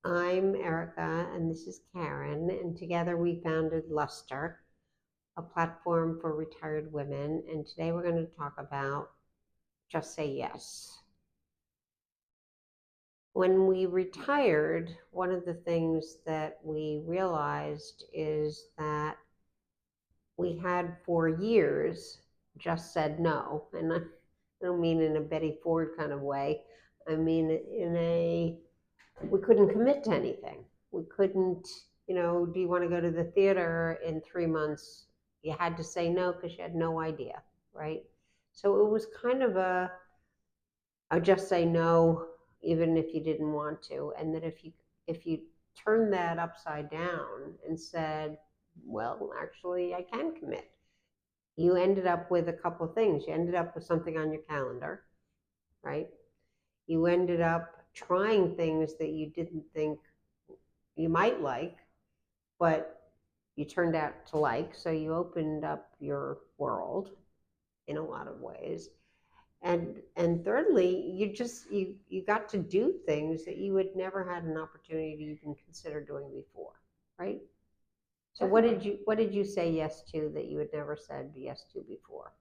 I'm Erica, and this is Karen, and together we founded Luster, a platform for retired women. And today we're going to talk about just say yes. When we retired, one of the things that we realized is that we had for years just said no. And I don't mean in a Betty Ford kind of way, I mean we couldn't commit to anything. We couldn't, do you want to go to the theater in 3 months? You had to say no because you had no idea, right? So it was kind of a just say no, even if you didn't want to. And that if you turned that upside down and said, well, actually, I can commit, you ended up with a couple of things. You ended up with something on your calendar, right? You ended up trying things that you didn't think you might like, but you turned out to like. So you opened up your world in a lot of ways. And thirdly, you got to do things that you had never had an opportunity to even consider doing before, right? So what did you say yes to that you had never said yes to before?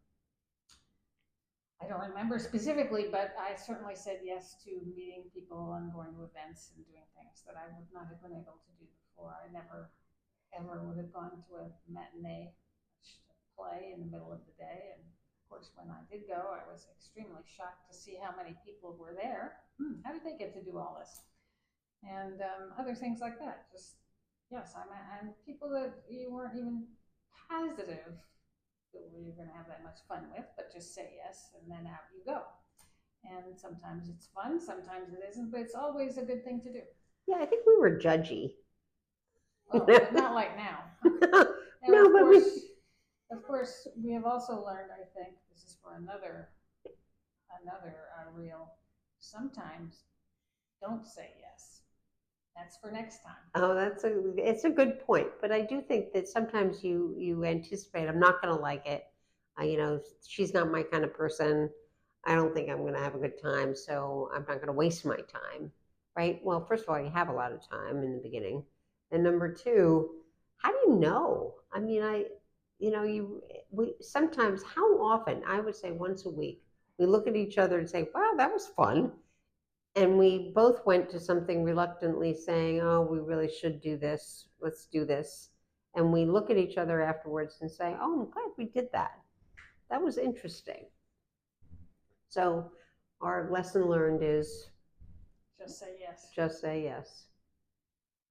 I don't remember specifically, but I certainly said yes to meeting people and going to events and doing things that I would not have been able to do before. I never ever would have gone to a matinee play in the middle of the day. And of course, when I did go, I was extremely shocked to see how many people were there. How did they get to do all this? And other things like that. Just, yes, I'm people that you weren't even positive who you're going to have that much fun with, but just say yes, and then out you go. And sometimes it's fun, sometimes it isn't, but it's always a good thing to do. Yeah, I think we were judgy. Oh, but not like now. Now, No, but we. of course, we have also learned. I think this is for another real. Sometimes don't say yes. That's for next time. Oh, it's a good point. But I do think that sometimes you anticipate I'm not going to like it. She's not my kind of person. I don't think I'm going to have a good time, so I'm not going to waste my time, right? Well, first of all, you have a lot of time in the beginning, and number two, how do you know? I mean, we sometimes, how often? I would say once a week, we look at each other and say, "Wow, that was fun." And we both went to something reluctantly saying, oh, we really should do this. Let's do this. And we look at each other afterwards and say, oh, I'm glad we did that. That was interesting. So our lesson learned is Just say yes. just say yes.